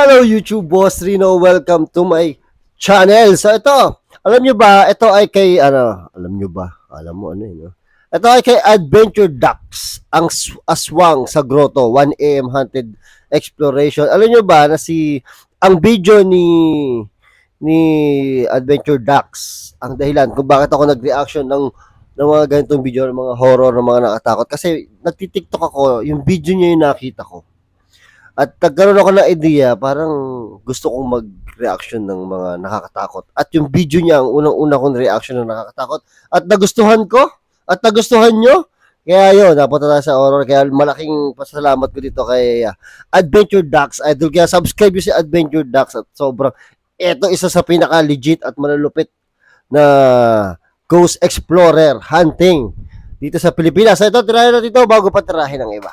Hello YouTube, Boss Rino. Welcome to my channel. So ito, alam nyo ba, ito ay kay, alam nyo ba? Alam mo ano yun, no? Ito ay kay Adventure Ducks, ang aswang sa grotto, 1 AM Haunted Exploration. Alam nyo ba na ang video ni Adventure Ducks, ang dahilan kung bakit ako nag-reaction ng mga ganitong video, ng mga horror, ng mga nakatakot. Kasi nagtitiktok ako, yung video niya yung nakita ko. At nagkaroon ako ng idea, parang gusto kong mag-reaction ng mga nakakatakot. At yung video niya, ang unang-una kong reaction ng nakakatakot. At nagustuhan ko, at nagustuhan nyo. Kaya yun, napunta tayo sa horror. Kaya malaking pasalamat ko dito kay Adventure Ducks Idol. Kaya subscribe nyo si Adventure Ducks. At sobrang, ito isa sa pinaka-legit at malulupit na Ghost Explorer hunting dito sa Pilipinas. So ito, tirahin natin ito bago pa tirahin ng iba.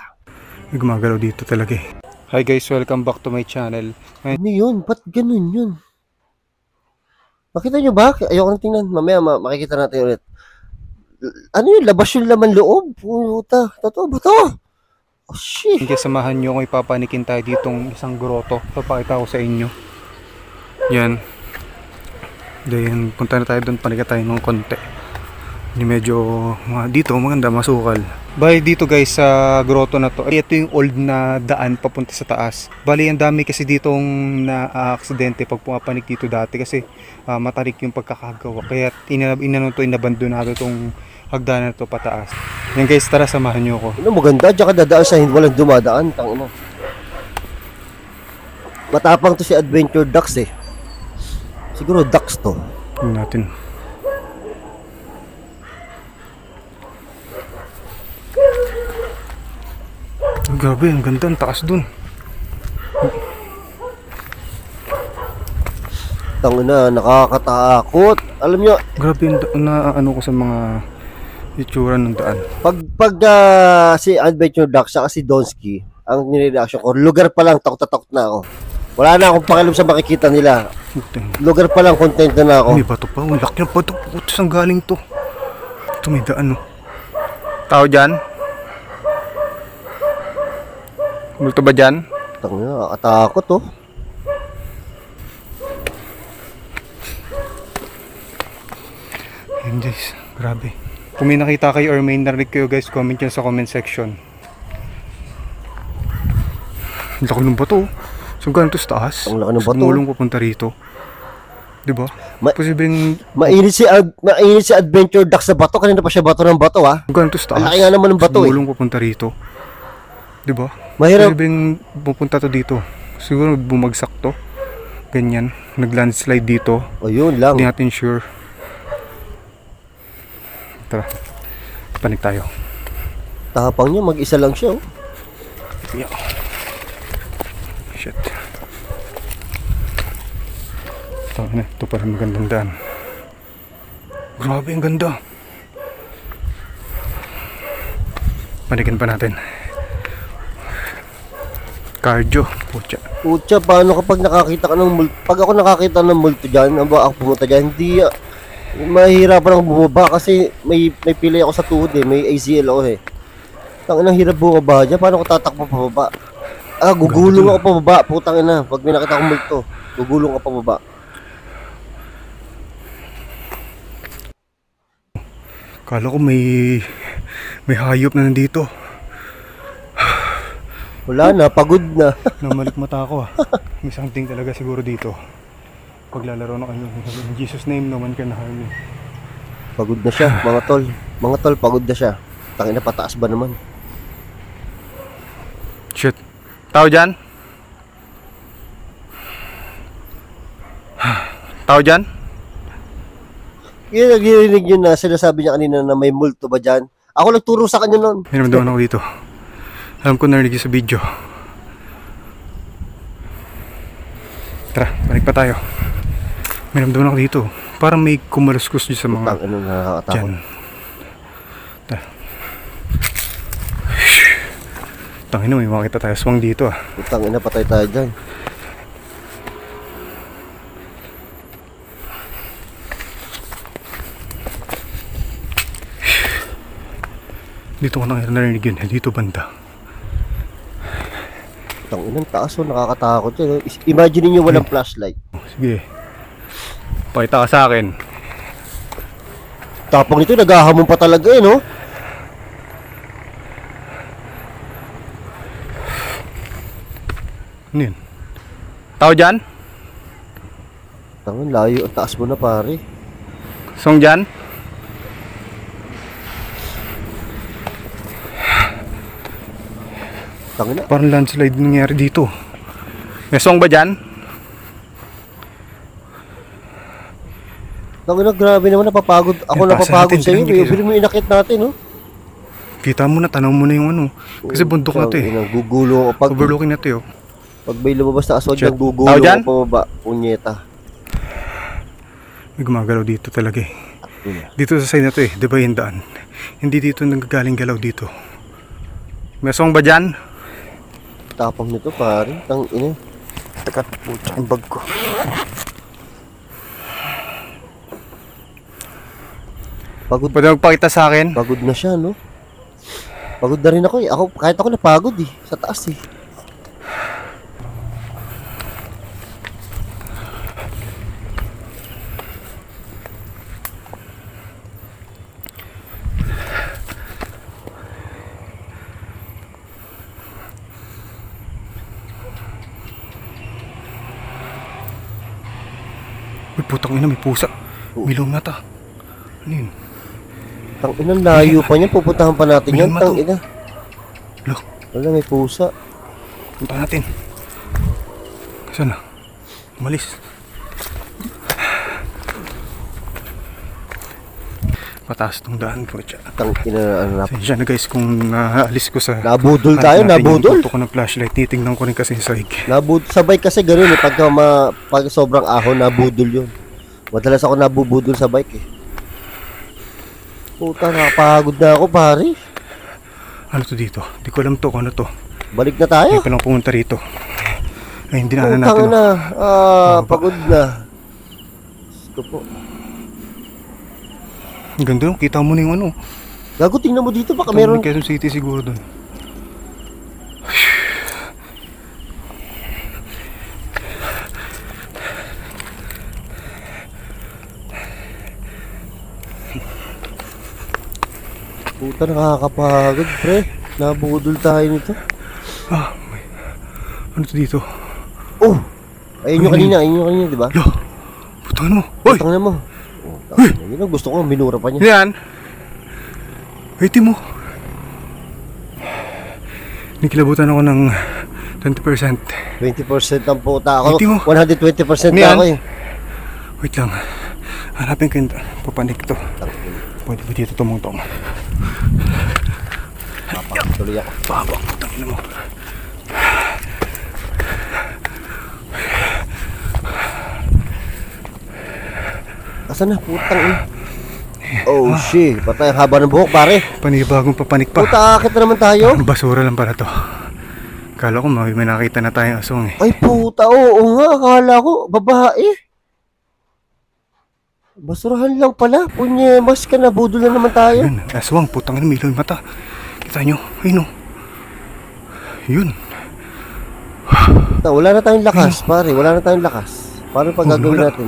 May gumagalaw dito talaga eh. Hi guys, welcome back to my channel. Ano yun? Ba't ganun yun? Makita nyo ba? Ayoko na tingnan. Mamaya makikita natin ulit. Ano yun? Labas yung laman loob. Puta. Totoo ba to? Oh shit. Kaya samahan nyo kung ipapanikin tayo ditong isang grotto. Papakita ko sa inyo. Yan. Then punta na tayo doon, panikin tayo ng konti. Hindi medyo dito maganda, masukal. Bali dito guys sa grotto na to, ito yung old na daan papunta sa taas. Bali ang dami kasi ditong na-aksidente pag pumapanik dito dati kasi matarik yung pagkakagawa. Kaya inabandonado tong hagdanan na to pataas. Yan guys, tara samahan nyo ako. Ano maganda, diyan ka dadaan sa walang dumadaan. Tangina. Matapang to si Adventure Ducks eh. Siguro ducks to. Tingnan natin. Grabe, ang ganda, ang taas dun. Tangina, nakakatakot. Alam nyo, grabe na ano ko sa mga itsura ng daan. Pag si Adventure Ducks saka si Donsky, ang nire-reaction ko, lugar pa lang takot na ako. Wala na akong pakialam sa makikita nila. Lugar pa lang, content na ako. May bato pa, ang laki ng bato. Puto, saan galing to? Ito may daan, no? Tao dyan? Multo ba dyan? Tangina, nakakatakot oh. Yan guys, grabe. Kung may nakita kayo or may narinig kayo guys, comment nyo sa comment section. Ang laki ng bato. Saan galing to sa taas? Ang laki ng bato. Sumulong papunta rito. Diba? Posibleng mainit si Adventure Ducks sa bato. Kanina pa siya bato ng bato ha. Saan galing to sa taas? Ang laki nga naman ng bato. Sumulong papunta rito. Diba? Mahirap. Posibleng pupunta to dito. Siguro bumagsak to. Ganyan. Nag-landslide dito. O yun lang. Hindi natin sure. Tara. Panik tayo. Tapang niya, mag-isa lang siya oh. Yeah. Shit. Ito pa rin magandang daan. Grabe, ang ganda. Panikin pa natin. Cardio. Pucha, paano kapag nakakita ka ng multo? Pag ako nakakita ng multo dyan, ako pumunta dyan, hindi, mahirapan akong bumaba kasi may pilay ako sa tuhod eh, may ACL ako eh. Tangina, hirap bumaba dyan, paano ko tatakbo pababa? Gugulong ako pababa, putang ina, pag may nakita akong multo, gugulong ako pababa. Kala ko may hayop na nandito. Wala na, pagod na. Namalik mata ako ah. May something talaga siguro dito. Paglalaro na kayo. In Jesus name naman ka na harm. Pagod na siya, mga tol. Mga tol, pagod na siya. Tangina, pataas ba naman? Shit. Tao dyan? Tao dyan? Yung nagirinig yun na sinasabi niya kanina na may multo ba dyan? Ako nagturo sa kanya nun. May naman ako dito. Alam ko narinig sa video. Tara, balik pa tayo. May naman ako dito. Parang may kumaluskus dito sa mga dyan. Tara. Tangina, may makita tayo swang dito ah. Tangina, patay tayo dyan. Dito ko narinig yun. Dito banda. Tang inang taas oh, nakakatakot yan. Oh. Imagine niyo walang flashlight. Sige. Pakita ka sa akin. Tapang nito, naghahamon pa talaga eh, no? Ano yun? Tao dyan? Tangan, layo. Taas mo na, pare. Song dyan? Tangina. Parang landslide nangyari dito. May song ba dyan? Tangina, grabe naman, napapagod. Ako Yan, taas napapagod natin, sa iyo. tingnan Bili mo inakit natin, no? Kita mo na, tanaw mo na yung ano. Kasi bundok na to eh. Tangina, gugulo ako. Overlooking na to eh. Pag may lumabas na aswad Check. ng gugulo Tao dyan? ako pababa. Punyeta. May gumagalaw dito talaga eh. Yun. Dito sa side na to eh, di ba yung daan? Hindi dito nanggagaling galaw dito. May song ba dyan? Tapang nito, pare. Tangina. Teka, putya yung bag ko. Pagod, Pwede magpakita sa akin? pagod na siya, no? Pagod na rin ako eh. Kahit ako napagod eh. Sa taas eh. Uy, putang ina, may pusa. May mata. Ano yun? Tangina, layo pa niya. Pupuntahan pa natin yan. Bilhin mo to. Tangina. Look, Wala, may pusa. punta natin. Saan na? Umalis. Pataas tong daan po siya. Tangina, ano na. Sensya na guys kung naalis ko sa... Nabudol tayo, nabudol. Tutok ko ng flashlight, titingnan ko rin kasi yung sahig. Sa bike kasi ganoon eh. Pag sobrang ahon, nabudol yun. Madalas ako nabubudol sa bike eh. Puta, nakapagod na ako, pare. Ano to dito? Hindi ko alam to kung ano to. Balik na tayo. Hindi pa lang pumunta rito. Ay, hindi na Putang natin. na. Pagod na. Gusto po. Ang ganda, kita mo na yung ano. Gago, tingnan mo dito. Baka Meron meron. Quezon City siguro doon. Puta, nakakapagod, pre. Nabudol tayo nito. Ano to dito? Oh! Ayun yung kanina, di ba? Lo! Putang mo! Hoy! Putang na mo. Oh, tangina, yun ang gusto ko, minura pa niya. Yan! Wait mo! Nikilabutan ako ng 20%. 20% ang puta. Ako, Hindi mo. 120% na Yan. ako eh. Wait lang. Hanapin ko yung papanik to. Pwede ba dito tumungtong? Tuloy ako. Pabang, putangin mo. Asan na? Putang ina. Oh shit. Patay ang haba ng buhok, pare. Panibagong papanik pa. Puta, akit na naman tayo. Basura lang pala to. Kala ko may nakita na tayong asong eh. Ay puta, oo nga. Akala ko, babae. Basurahan lang pala. Punyemas ka na. Budol na naman tayo. Yun, aswang, putang ina, may ilaw yung mata. Kita nyo? Ayun o. Yun. Wala na tayong lakas, pare. Wala na tayong lakas. Paano pag gagawin wala. natin?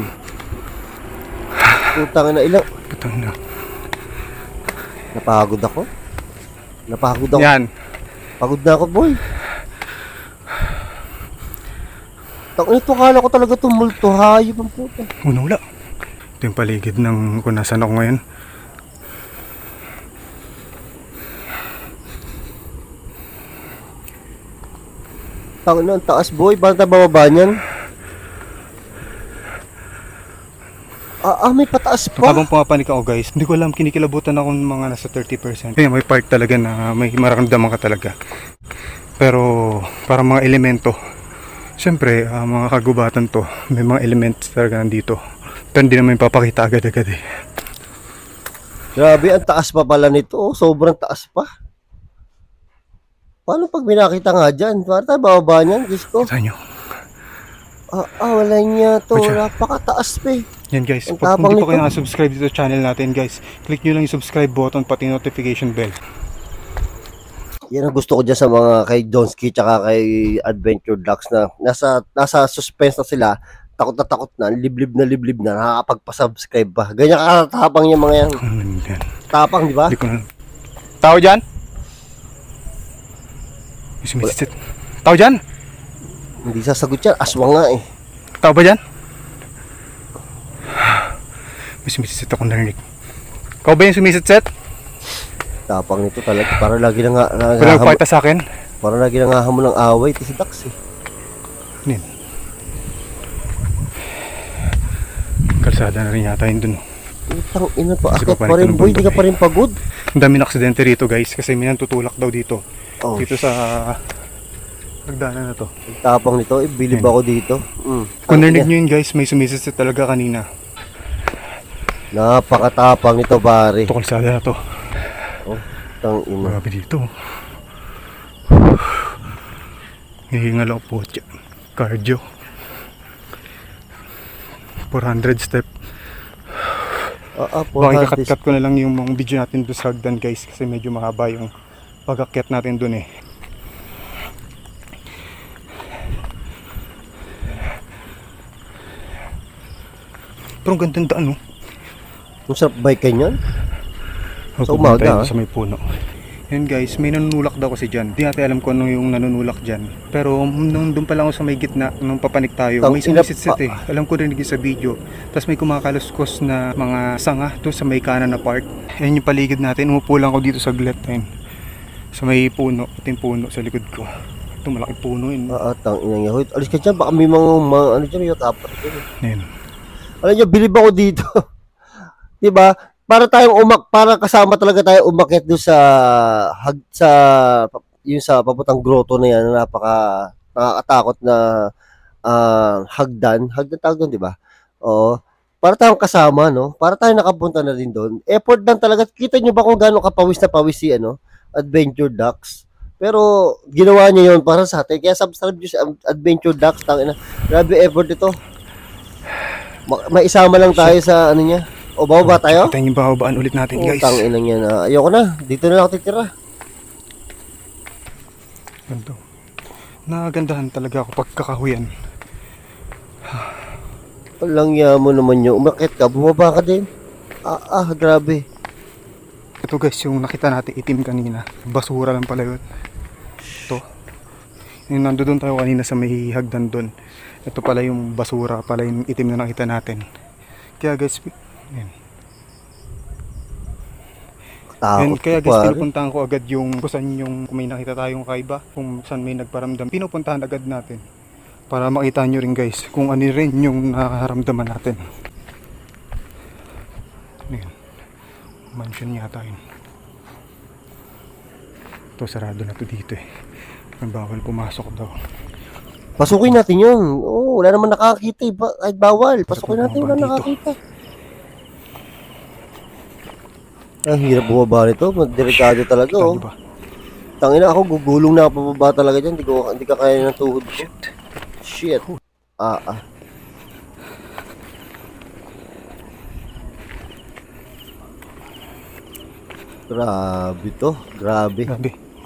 Putang ina, ilang. Putang ina. Napagod ako. Napagod ako. Yan. Pagod na ako, boy. Tang ito, akala ko talaga tumulto. Hayop ang puta. Wala. Ito yung paligid ng kung nasan ako ngayon. Tang ina, ang taas, boy. Bakit na bababa niyan? May pataas pa. Habang pumapanik ako guys, hindi ko alam, kinikilabutan ako ng mga nasa 30%. Kaya may part talaga na may mararamdaman ka talaga. Pero para mga elemento, siyempre mga kagubatan to, may mga elements talaga nandito. Pero hindi naman papakita agad-agad eh. Grabe, ang taas pa pala nito. Oh, sobrang taas pa. Paano pag binakita nga dyan? Paano tayo bababa niyan? Diyos ko. Kita nyo. Wala niya to. Pucha. Napakataas pa eh. Yan guys, Ang pag tapang hindi pa kayo nito. nakasubscribe dito sa channel natin guys, click nyo lang yung subscribe button pati notification bell. Yan ang gusto ko dyan sa mga kay Donsky tsaka kay Adventure Ducks na nasa suspense na sila, takot na, liblib na, nakakapagpa-subscribe pa. Ganyan katapang yung mga yan. Tapang, di ba? Hindi ko na... Tao dyan? Sumisit. Tao dyan? Hindi sasagot yan, aswang nga eh. Tao ba dyan? May sumisit ako narinig. Ikaw ba yung sumisit? Tapang nito talaga, para lagi na nga Wala magpakita sa akin? para lagi na nga hamon ng away, si Dax eh. Nin. Kalsada na rin yata yun dun. Utang ina pa, Kasi akit pa rin boy, hindi ka pa rin pagod. Ang dami na aksidente rito guys kasi may tutulak daw dito. Oh, Dito sa nagdaanan na to. tapang nito, bilib Yan. ako dito. Kung narinig nyo yun guys, may sumisit talaga kanina. Napakatapang nito pare. Ito kalsada na to. Oh, tang ina. Grabe dito. Hihingal ako po. Cardio. 400 step. Baka ikakat-cut ko na lang yung mga video natin doon sa hagdan guys kasi medyo mahaba yung pag-akyat natin doon eh. Pero ang gandang daan, no? Ang sarap bike niyan. Sa Pupunta umaga, tayo sa may puno. Yan guys, may nanunulak daw kasi dyan. Di natin alam kung ano yung nanunulak dyan. Pero nung doon pa lang ako sa may gitna, nung papanik tayo, may sumisit-sit eh. Alam ko rin sa video. Tapos may kumakaluskos na mga sanga doon sa may kanan na part. Yan yung paligid natin. Umupo lang ako dito sa glet na yun. Sa may puno, puting puno sa likod ko. Ito malaki puno yun. Tang ina niya. Hoy, alis ka dyan, baka may mga ano dyan, may tapat. Yan. Alam niyo, bilib ako dito. 'Di ba? Para tayong para kasama talaga tayo umakyat doon sa yung sa papuntang grotto na yan, nakakatakot na hagdan tawag doon, 'di ba? Oo. Para tayong kasama, no? Para tayong nakapunta na din doon. Effort lang talaga. Kita niyo ba kung gaano kapawis na pawis si Adventure Ducks? Pero ginawa niya 'yon para sa atin. Kaya subscribe niyo sa Adventure Ducks, tangina. Grabe effort ito. May isama lang tayo sa ano niya. O bababa tayo? Tayo yung bababaan ulit natin guys. Tang ina niya na. Ayoko na. Dito na ako titira. Ganto. Nagagandahan talaga ako pagkakahuyan. Walang mo naman yun. Umakit ka. Bumaba ka din. Grabe. Ito guys, yung nakita natin itim kanina. Basura lang pala yun. Ito. Yung nandoon tayo kanina sa may hagdan doon. Ito pala yung basura, pala yung itim na nakita natin. Kaya guys, kaya guys, pinupuntahan ko agad yung kung saan yung kung may nakita tayong kaiba, kung saan may nagparamdam, pinupuntahan agad natin para makita nyo rin guys kung ano rin yung nakaramdaman natin. Ayan. Mansion yata yun. Ito sarado na to dito eh. May bawal pumasok daw. Pasukin natin yun. Oo, wala naman nakakita eh. Kahit bawal. Pasukin natin, wala nakakita. Ang hirap bumaba nito. Delikado talaga, oh. Diba? Tangina ako, gugulong na ako pababa talaga dyan. Hindi ka kaya ng tuhod ko. Shit. Grabe to. Grabe.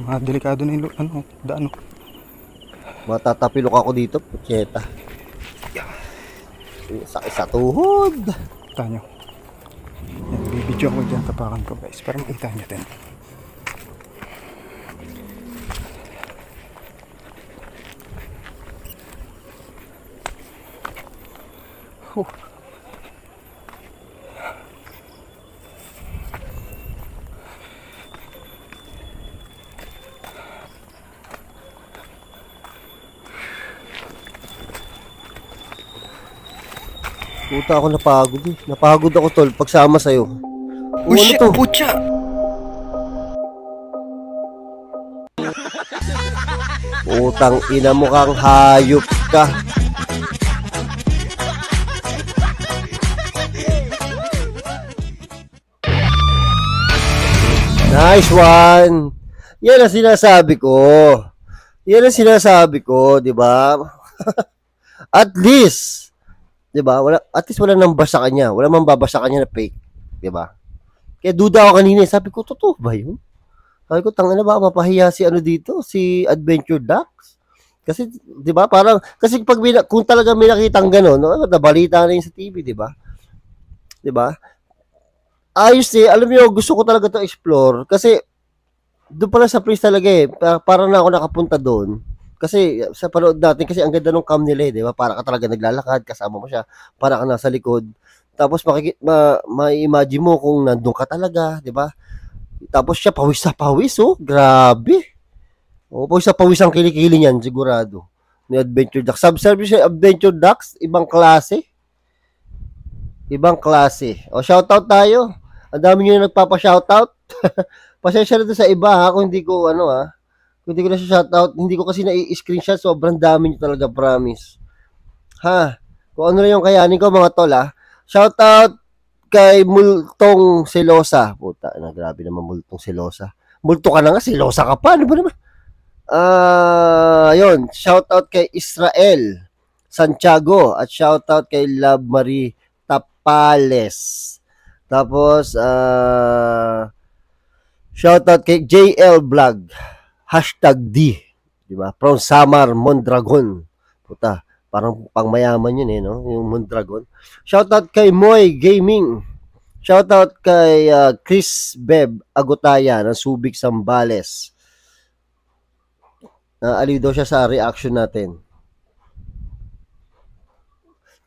Mga delikado na yung daan. Matatapilok ako dito. Pucheta. Sakit sa tuhod. Tanyo. Yan, bibidyo ako dyan tapakan ko guys para makita nyo din. Puta ako napagod eh. Napagod ako tol pagsama sa'yo. Oh shit, to? Pucha! Utang ina mo kang hayop ka. Nice one. Yan ang sinasabi ko. Yan ang sinasabi ko, di ba? At least, di ba? At least wala nang basa kanya. Wala mang babasa kanya na fake, di ba? Kaya duda ako kanina, sabi ko, totoo ba yun? Sabi ko, tangina ba, mapahiya si ano dito, si Adventure Ducks. Kasi, di ba, parang, kasi pag kung talaga may nakitang gano'n, no, nabalita na yun sa TV, di ba? Di ba? Ayos eh, alam mo, gusto ko talaga to explore, kasi, doon pala sa place talaga eh, parang na ako nakapunta doon. Kasi, sa panood natin, kasi ang ganda ng cam nila eh, di ba? Para ka talaga naglalakad, kasama mo siya, para ka nasa likod. Tapos, ma-imagine mo kung nandun ka talaga, di ba? Tapos siya, pawis na pawis, oh. Grabe. Oh, pawis na pawis ang kilikili niyan, sigurado. Ni Adventure Ducks. Subservice siya, Adventure Ducks, ibang klase. Ibang klase. O, shoutout tayo. Ang dami nyo nagpapa-shoutout. Pasensya na sa iba, ha, kung hindi ko, ano, ha. Kung hindi ko na siya shoutout, hindi ko kasi na-screenshot, sobrang dami nyo talaga, promise. Ha? Kung ano na yung kayanin ko, mga tol, ha. Shoutout kay Multong Selosa. Puta, na grabe naman Multong Selosa. Multo ka na nga, Selosa ka pa. Ano ba naman? Yun. Shoutout kay Israel Santiago at shoutout kay Love Marie Tapales. Tapos, shoutout kay JL Vlog. #D. Diba? From Samar Mondragon. Puta, parang pangmayaman yun eh, no? Yung Mondragon. Shoutout kay Moy Gaming. Shoutout kay Chris Beb Agutaya ng Subic Sambales. Aliw daw siya sa reaction natin.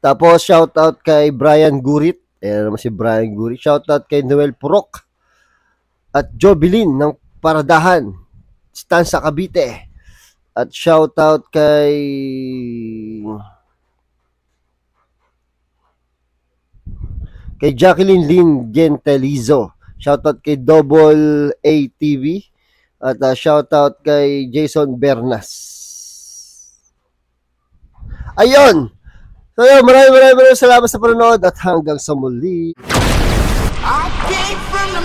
Tapos shoutout kay Brian Gurit. Ayan naman si Brian Gurit. Shoutout kay Noel Purok. At Jobilin ng Paradahan. Stan sa Cavite. At shoutout kay Jacqueline Lynn Gentelizo. Shoutout kay Double A TV. At shoutout kay Jason Bernas. Ayun! So yun, maraming salamat sa panonood at hanggang sa muli. I came from the